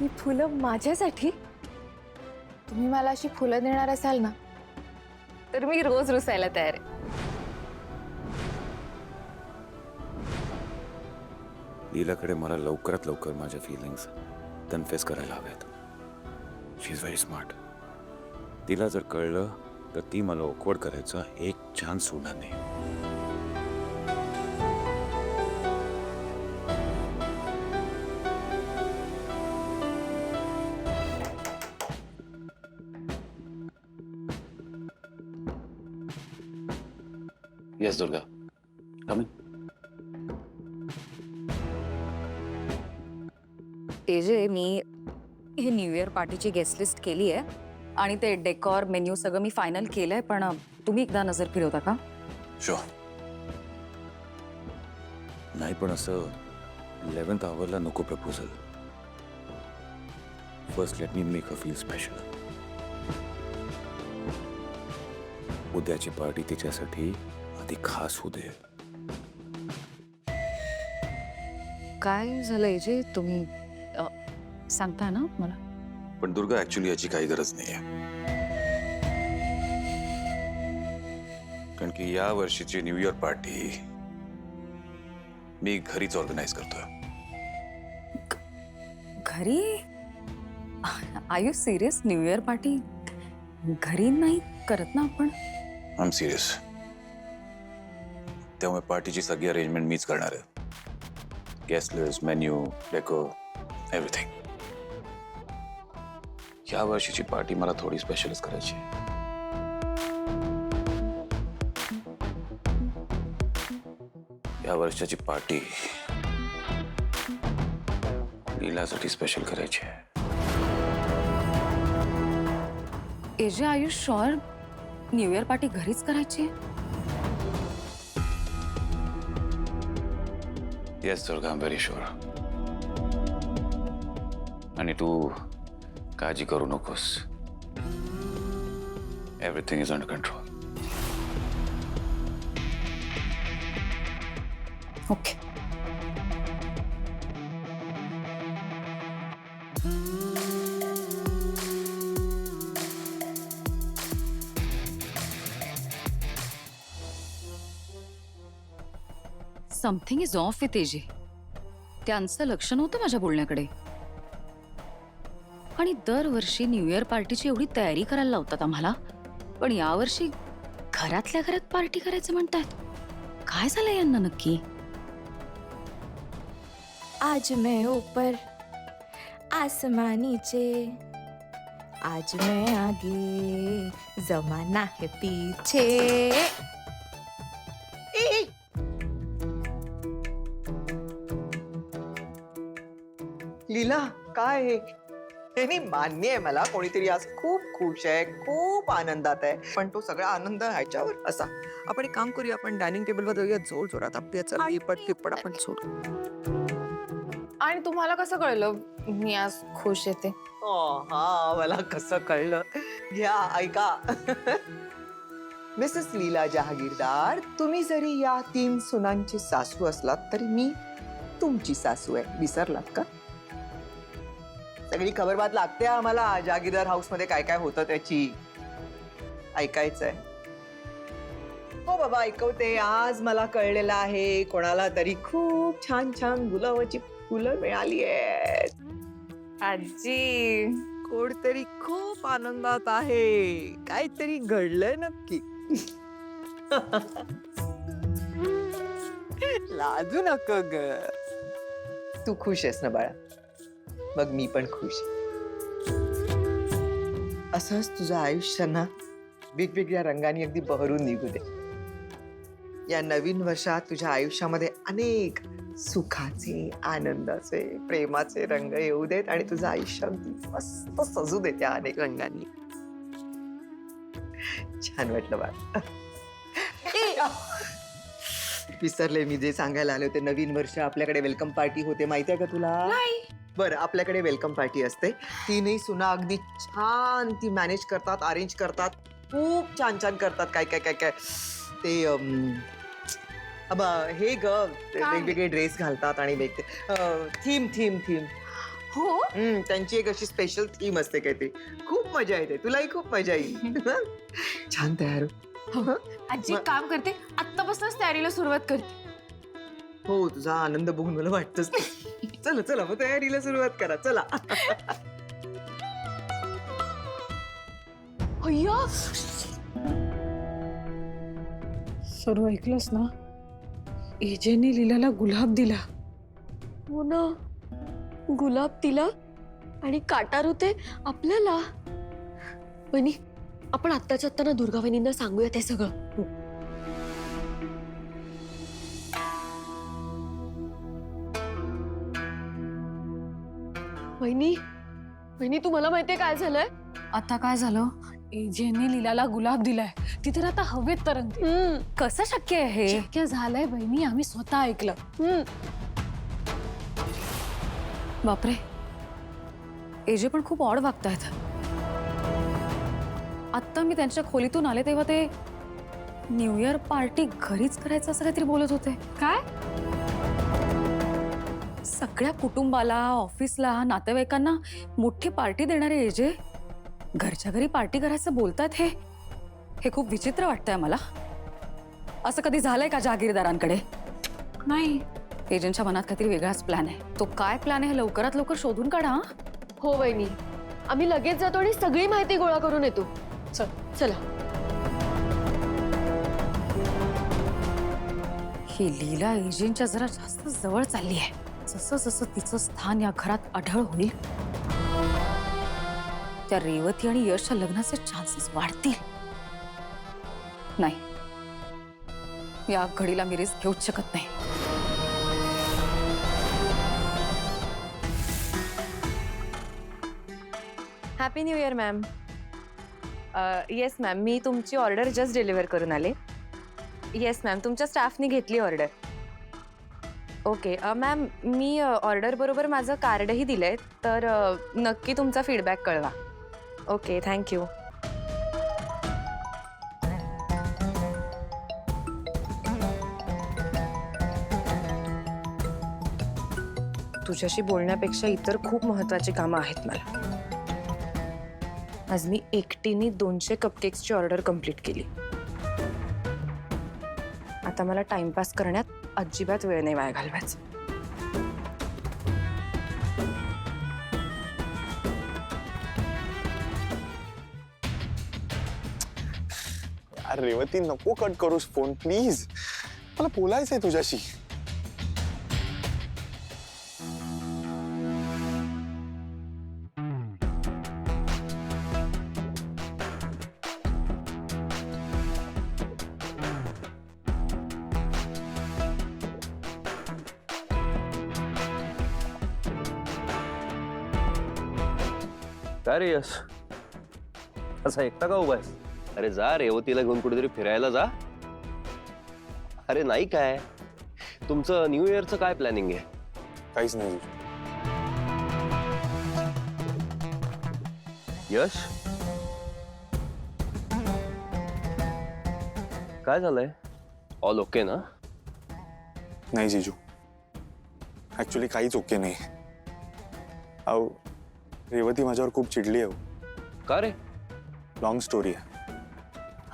ही फुलं माझ्यासाठी? तुम्ही मला अशी फुलं देणार असाल ना तर मी रोज रुसायला तयार आहे. लीलाकडे मला लवकरात लवकर माझ्या फिलिंग्स कन्फेस करायला हव्यात. शी इज व्हेरी स्मार्ट. तिला जर कळलं तर ती मला ऑकवर्ड करायचा एक चान्स सोडणार नाही. Yes Durga, come in. तेजे, मी ही न्यू इयर पार्टीची गेस्ट लिस्ट केली आहे आणि ते डेकॉर मेन्यू सगळं मी फायनल केलंय, पण तुम्ही एकदा नजर फिरवता का? शो नाही, पण असं 11th आवरला नको proposal. First let me make a feel special. उद्याची पार्टी तिच्यासाठी आधी खास होऊ दे. काय झालंय जे तुम्ही सांगता ना मला? पण दुर्गा, ऍक्च्युली याची काही गरज नाहीये, कारण की या वर्षीची न्यू इयर पार्टी मी घरीच ऑर्गनाइज करतोय. घरी? Are you serious? New year party घरी नाही करत ना आपण? I am serious. त्यामुळे पार्टीची सगळी अरेंजमेंट मीच करणार आहे. Guest list, menu, decor, everything. या वर्षीची पार्टी मला थोडी स्पेशलच करायची. या वर्षाची पार्टी लीलासाठी स्पेशल करायची आहे. AJ, are you sure new year party घरीच करायची? Yes Durga, I am very sure. आणि तू काळजी करू नकोस. Everything is under control. Okay. Something is off with AJ. त्यांचं लक्ष नव्हतं माझ्या बोलण्याकडे. आणि दरवर्षी न्यू इयर पार्टीची एवढी तयारी करायला लावतात आम्हाला, पण यावर्षी घरातल्या घरात पार्टी करायचं म्हणतात. काय झालं यांना नक्की? आज मैं ऊपर आसमां नीचे, आज मैं आगे जमाना है पीछे. लीला, काय हे? हे नाही, मान्य आहे मला, कोणीतरी आज खूप खुश आहे, खूप आनंदात आहे, पण तो सगळा आनंद ह्याच्यावर असा. आपण एक काम करूया, आपण डायनिंग टेबलवर जाऊया जोर जोरात. आपली याचा लिपट तिप्पट आपण सोड. आणि तुम्हाला कसं कळलं मी आज खुश येते? हा, मला कसं कळलं? घ्या, ऐका. मिसेस लीला जहागीरदार, तुम्ही जरी या 3 सुनांची सासू असलात तरी मी तुमची सासू आहे. विसरलात का? सगळी खबरबात लागते आम्हाला जहागीरदार हाऊस मध्ये काय काय होतं त्याची. ऐकायचंय? हो बाबा, ऐकवते. आज मला कळलेलं आहे कोणाला तरी खूप छान छान गुलाबाची फुलं मिळाली आहेत. आजी, कोणतरी खूप आनंदात आहे. काहीतरी घडलंय नक्की. लाजू नको ग. तू खुश आहेस ना बाळा? मग मी पण खुश. असंच तुझं आयुष्य ना वेगवेगळ्या रंगांनी अगदी बहरून निघू दे. या नवीन वर्षात तुझ्या आयुष्यामध्ये अनेक सुखाचे, आनंदाचे, प्रेमाचे रंग येऊ देत आणि तुझं आयुष्य अगदी मस्त सजू दे त्या अनेक रंगांनी. छान वाटलं बाळ. विसरले मी जे सांगायला आले होते. नवीन वर्ष आपल्याकडे वेलकम पार्टी होते, माहितीये का तुला? बरं, आपल्याकडे वेलकम पार्टी असते. 3ही सुना अगदी छान ती मॅनेज करतात, अरेंज करतात, खूप छान छान करतात. काय काय काय काय ते हे ग, वेगवेगळे ड्रेस घालतात आणि थीम थीम थीम हो त्यांची एक अशी स्पेशल थीम असते काय ते. खूप मजा येते, तुलाही खूप मजा येईल. छान तयार हो. आजी एक काम करते, आत्तापासूनच तयारीला सुरुवात करते. हो, तुझा आनंद बघून मला वाटतच. चला चला मग तयारीला सुरुवात करा, चला. अय्या सर्व ऐकलंस ना? एजेने लीलाला गुलाब दिला. हो ना, गुलाब दिला आणि काटार होते आपल्याला. वहिनी, आपण आत्ताच्या आत्ता ना दुर्गा वहिनींना सांगूया ते सगळं. वहिनी, वहिनी तुम्हाला माहितीये काय झालंय? आता काय झालं? एजेने लीलाला गुलाब दिलाय. ती तर आता हवेत तरंगते. कसं शक्य आहे हे? शक्य झालंय बहिणी, आम्ही स्वतः ऐकलं. बापरे, एजे पण खूप ऑड वागतायत. आत्ता मी त्यांच्या खोलीतून आले तेव्हा ते न्यू इयर पार्टी घरीच करायचं असं काहीतरी बोलत होते. काय? सगळ्या कुटुंबाला, ऑफिसला, नातेवाईकांना मोठी पार्टी देणारे एजे घरच्या घरी पार्टी करायचं बोलतात. हे खूप विचित्र वाटतंय मला. असं कधी झालंय का जहागीरदारांकडे? नाही. एजंटच्या मनात काहीतरी वेगळाच प्लॅन आहे. तो काय प्लॅन आहे हे लवकरात लवकर शोधून काढा. हं? हो वहिनी, आम्ही लगेच जातो आणि सगळी माहिती गोळा करून येतो. चल. चला. ही लीला एजंटच्या जरा जास्त जवळ चालली आहे. जसं जसं तिचं स्थान या घरात आढळ होईल त्या रेवती आणि यशच्या लग्नाचे चान्सेस वाढतील. नाही, या घडीला मी रिस्क घेऊच शकत नाही. Happy new year ma'am. Yes ma'am, मी तुमची ऑर्डर जस्ट डिलिव्हर करून आले. येस मॅम, तुमच्या स्टाफनी घेतली ऑर्डर. ओके मॅम, मी ऑर्डरबरोबर माझं कार्डही दिलं आहे, तर नक्की तुमचा फीडबॅक कळवा. Okay, thank you. तुझ्याशी बोलण्यापेक्षा इतर खूप महत्त्वाची कामं आहेत मला. आज मी एकटीने 200 कपकेक्सची ऑर्डर कंप्लीट केली. आता मला टाइमपास करण्यात अजिबात वेळ नाही वाया घालवायचा. यार रेवती, नको कट करूस फोन प्लीज. मला बोलायचंय तुझ्याशी. काय रे यश, असा एकटा का उभा आहेस? अरे जा, रेवतीला घेऊन कुठेतरी फिरायला जा. अरे नाही, काय तुमचं न्यू इयरचं काय प्लॅनिंग आहे? काहीच नाही. यश, काय झालंय? ऑल ओके ना? नाही जीजू, ऍक्च्युली काहीच ओके नाही. अहो, रेवती माझ्यावर खूप चिडली आहे. का रे? लॉंग स्टोरी आहे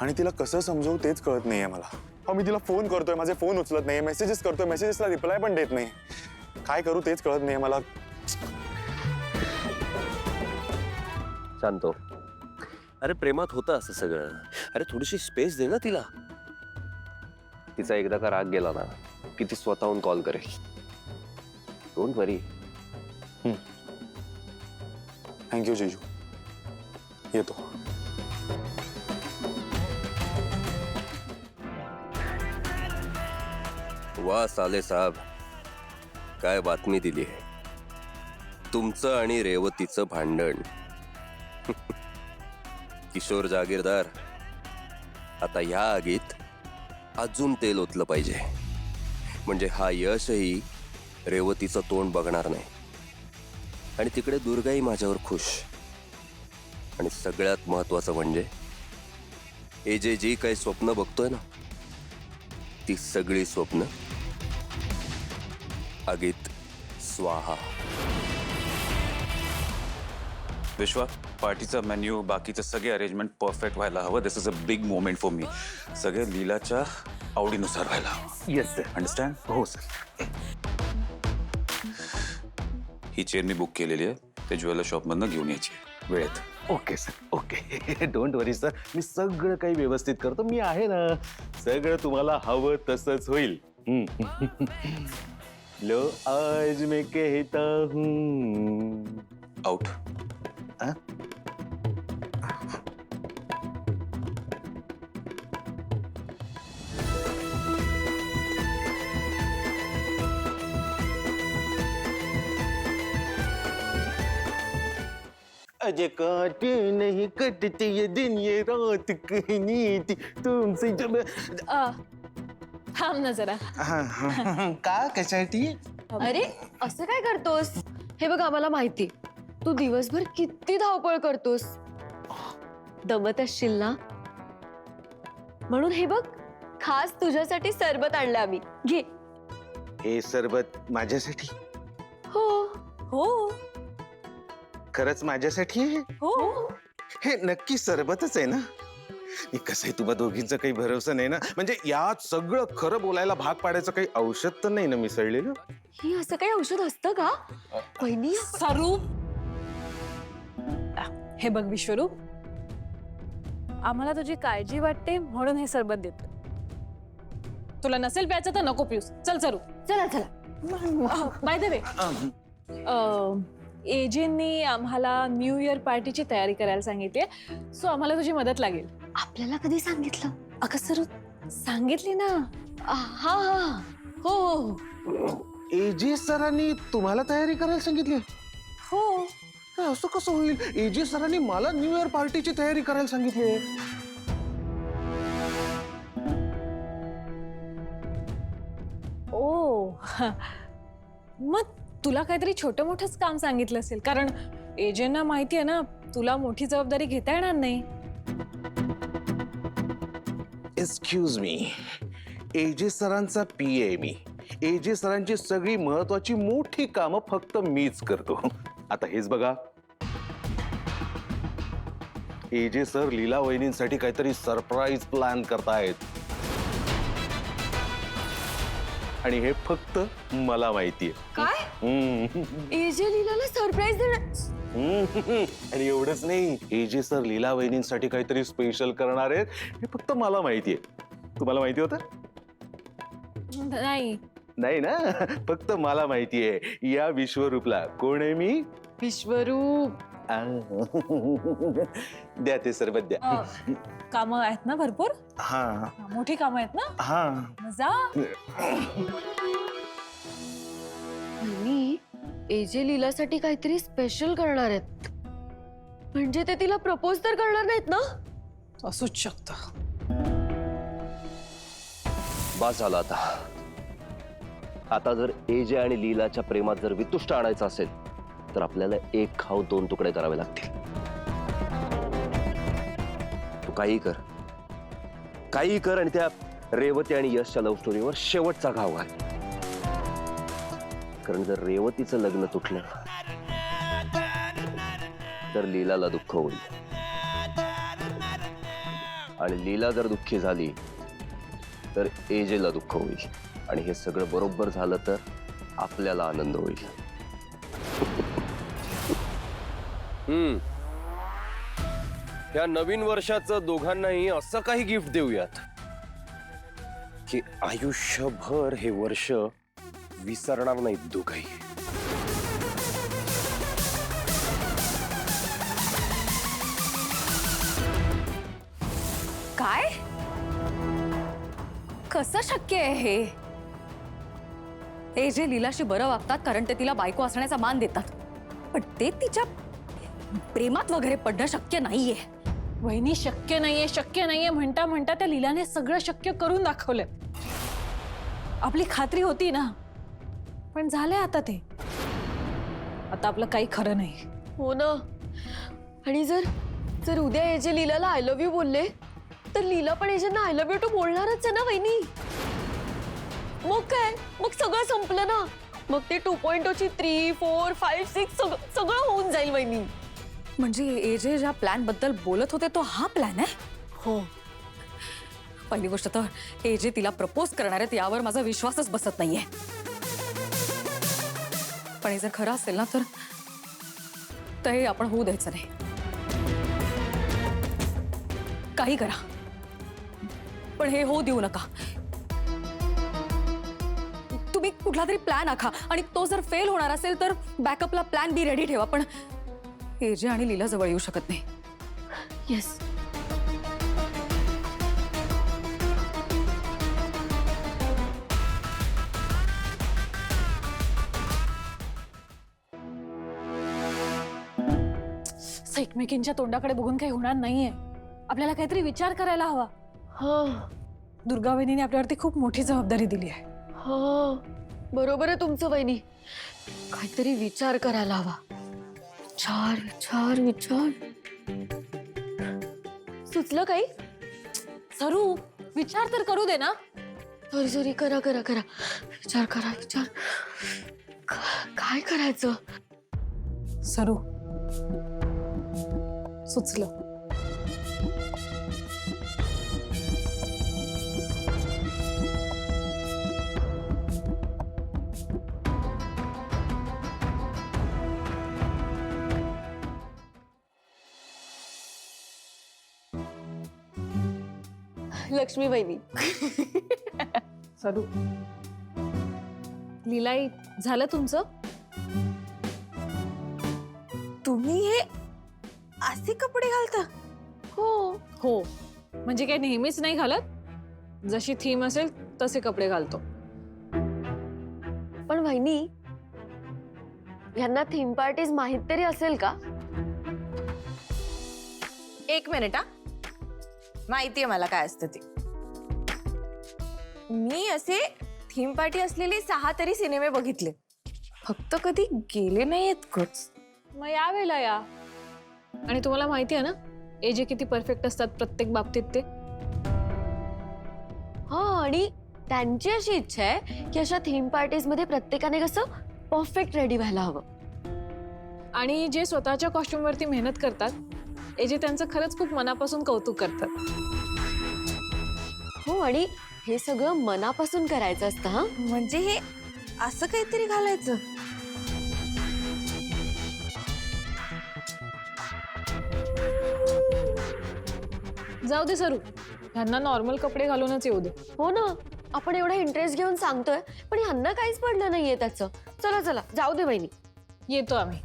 आणि तिला कसं समजवू तेच कळत नाहीये मला. अहो, मी तिला फोन करतोय, माझे फोन उचलत नाही, मेसेजेस करतोय, मेसेजेसला रिप्लाय पण देत नाही. काय करू तेच कळत नाहीये मला. शांत हो. अरे प्रेमात होतं असं सगळं. अरे थोडीशी स्पेस दे ना तिला. तिचा एकदा का राग गेला ना की ती स्वतःहून कॉल करेल. Don't worry. थँक्यू जीजू, येतो. वा साले साहेब, काय बातमी दिली आहे. तुमचं आणि रेवतीचं भांडण. किशोर जागीरदार, आता ह्या आगीत अजून तेल ओतलं पाहिजे. म्हणजे हा यशही रेवतीचं तोंड बघणार नाही आणि तिकडे दुर्गाई माझ्यावर खुश. आणि सगळ्यात महत्वाचं म्हणजे एजे जी काही स्वप्न बघतोय ना, ती सगळी स्वप्न आगीत स्वाहा. विश्वा, पार्टीचा मेन्यू बाकीचं सगळे अरेंजमेंट परफेक्ट व्हायला हवं. This is a big moment for me. सगळे लीलाच्या आवडीनुसार व्हायला हवं. Yes sir. अंडरस्टँड? हो सर. ही चेअर मी बुक केलेली आहे. ते ज्वेलर शॉपमधनं घेऊन यायची वेळेत. Okay sir. Okay. Don't worry sir. मी सगळं काही व्यवस्थित करतो. मी आहे ना. सगळं तुम्हाला हवं तसंच होईल. लो आज मैं कहता हूँ. आउट. अजय काटे नहीं कटते ये दिन ये रात कहनी थी तुमसे जब. थांब ना जरा. का कशासाठी? अरे असं काय करतोस? हे बघ आम्हाला माहिती तू दिवसभर किती धावपळ करतोस. दमत असशील ना, म्हणून हे बघ खास तुझ्यासाठी सरबत आणलं आम्ही. घे. हे सरबत माझ्यासाठी? हो हो खरंच माझ्यासाठी आहे? हो. हे नक्की सरबतच आहे ना? हे कसं आहे, तुम्हा दोघींचा काही भरोसा नाही ना. म्हणजे यात सगळं खरं बोलायला भाग पाडायचं काही औषध तर नाही ना मिसळलेलं? ही असं काही औषध असतं का वहिनी? स्वरूप, हे बघ विश्वरूप, आम्हाला तुझी काळजी वाटते म्हणून हे सरबत देतो. तुला नसेल प्यायचं तर नको पिऊस. चल स्वरूप. चला चला. बाय द वे, एजेंनी आम्हाला न्यू इयर पार्टीची तयारी करायला सांगितली, सो आम्हाला तुझी मदत लागेल. आपल्याला कधी सांगितलं? अगं स्वरूप सांगितली ना. हा हा. हो हो. एजे सरांनी तुम्हाला तयारी करायला सांगितली? हो. असं कसं होईल? एजे सरांनी मला न्यू इयर पार्टीची तयारी करायला सांगितली. ओ मग तुला काहीतरी छोटं मोठंच काम सांगितलं असेल, कारण एजेंना माहिती आहे ना तुला मोठी जबाबदारी घेता येणार नाही. एक्सक्यूज मी, एजे सरांचा पीए मी. एजे सरांची सगळी महत्वाची मोठी कामं फक्त मीच करतो. आता हेच बघा, एजे सर लीला वहिनींसाठी काहीतरी सरप्राईज प्लॅन करतायत आणि हे फक्त मला माहितीये. काय? एजे लीलाला सरप्राईज देणार? आणि एवढंच नाही, एजे सर लीला वहिनींसाठी काहीतरी स्पेशल करणार आहेत हे फक्त मला माहितीये. तुम्हाला माहिती होतं? नाही. नाही ना, फक्त मला माहितीये. या विश्वरूपला कोण आहे मी? विश्वरूप. द्या ते सरबत द्या. कामं आहेत ना भरपूर? हा मोठी कामं आहेत ना? हा. जा. वहिनी, एजे लीलासाठी काहीतरी स्पेशल करणार आहेत, म्हणजे ते तिला प्रपोज तर करणार नाहीत ना? असूच शकतं. बस झालं आता. आता जर एजे आणि लीलाच्या प्रेमात जर वितुष्ट आणायचं असेल तर आपल्याला एक खाऊ दोन तुकडे करावे लागतील. तू काही कर आणि त्या रेवती आणि यशच्या लव्ह स्टोरीवर शेवटचा घाव घाल. कारण जर रेवतीचं लग्न तुटलं तर लीलाला दुःख होईल, आणि लीला जर दुःखी झाली तर एजेला दुःख होईल, आणि हे सगळं बरोबर झालं तर आपल्याला आनंद होईल. या नवीन वर्षाचं दोघांनाही असं काही गिफ्ट देऊयात की आयुष्यभर हे वर्ष विसरणार नाहीत दोघंही. काय? कसं शक्य आहे हे? एजे लीलाशी बरं वागतात कारण ते तिला बायको असण्याचा मान देतात, पण ते तिच्या प्रेमात वगैरे पडणं शक्य नाहीये. वहिनी, शक्य नाहीये म्हणता म्हणता त्या लीलाने सगळं शक्य करून दाखवलंय. आपली खात्री होती ना, पण झालंय आता ते. आता आपलं काही खरं नाही. हो ना. आणि जर उद्या एजे लीलाला आय लव्ह यू बोलले तर लीला पण एजेंना आय लव्ह यू टू बोलणारच आहे ना वहिनी. मग काय, मग सगळं संपलं ना. मग ते 2.0 ची 3, 4, 5, 6 सगळं होऊन जाईल वहिनी. म्हणजे एजे ज्या प्लॅन बद्दल बोलत होते तो हा प्लॅन आहे? हो. पहिली गोष्ट तर एजे तिला प्रपोज करणार आहेत यावर माझा विश्वासच बसत नाहीये. पण हे जर खरं असेल ना तर हे आपण होऊ द्यायचं नाही. काही करा पण हे होऊ देऊ नका. तुम्ही कुठला तरी प्लॅन आखा आणि तो जर फेल होणार असेल तर बॅकअपला प्लॅन बी रेडी ठेवा. पण एजे आणि लीला जवळ येऊ शकत नाही. येस. एकमेकींच्या तोंडाकडे बघून काही होणार नाहीये. आपल्याला काहीतरी विचार करायला हवा. हा दुर्गा वहिनीने आपल्यावरती खूप मोठी जबाबदारी दिली आहे. हा बरोबर आहे तुमचं वहिनी. काहीतरी विचार करायला हवा. विचार विचार विचार. सुचलं काही? सरू विचार तर करू दे ना. सॉरी सॉरी करा करा करा. विचार करा विचार. काय करायचं? सरू सुचलं. लक्ष्मी वहिनी. सरू लीलाई झालं तुमचं? तुम्ही हे असे कपडे घालता? हो हो. म्हणजे काय नेहमीच नाही घालत. जशी थीम असेल तसे कपडे घालतो. पण वहिनी यांना थीम पार्टीज माहित तरी असेल का? एक मिनिट हा. माहितीये मला काय असतं ते. मी असे थीम पार्टी असलेले 6 तरी सिनेमे बघितले. फक्त कधी गेले नाहीयेत कच. मग यावेळेला या. आणि तुम्हाला माहिती आहे ना एजे किती परफेक्ट असतात प्रत्येक बाबतीत ते. हा आणि त्यांची अशी इच्छा आहे की अशा थीम पार्टीज मध्ये प्रत्येकाने कसं परफेक्ट रेडी व्हायला हवं. आणि जे स्वतःच्या कॉस्ट्युम वरती मेहनत करतात एजे त्यांचं खरंच खूप मनापासून कौतुक करतात. हो आणि हे सगळं मनापासून करायचं असतं. हा म्हणजे हे असं काहीतरी घालायचं. जाऊ दे सरू. ह्यांना नॉर्मल कपडे घालूनच येऊ दे. हो ना. आपण एवढा इंटरेस्ट घेऊन सांगतोय पण ह्यांना काहीच पडलं नाहीये त्याचं. चला चला जाऊ दे वहिनी. येतो आम्ही.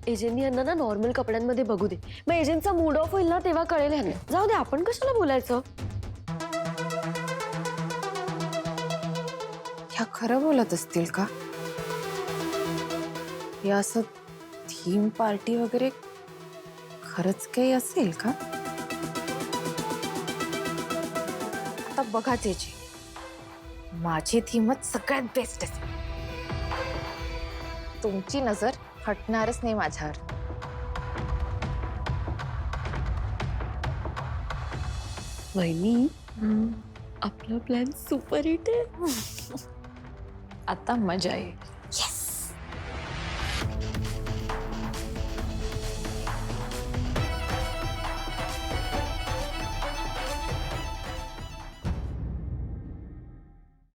एजंटनी यांना ना नॉर्मल कपड्यांमध्ये बघू दे. मग एजंटचा मूड ऑफ होईल ना तेव्हा कळेल ह्यांना. जाऊ दे आपण कशाला बोलायचं. ह्या खरं बोलत असतील का? या असं थीम पार्टी वगैरे खरंच काही असेल का? आता बघाच याची. माझी थीमच सगळ्यात बेस्ट असेल. तुमची नजर हटणारच नाही माझ्यावर. वहिनी आपला प्लॅन सुपर हिट आहे. आता मजा येईल.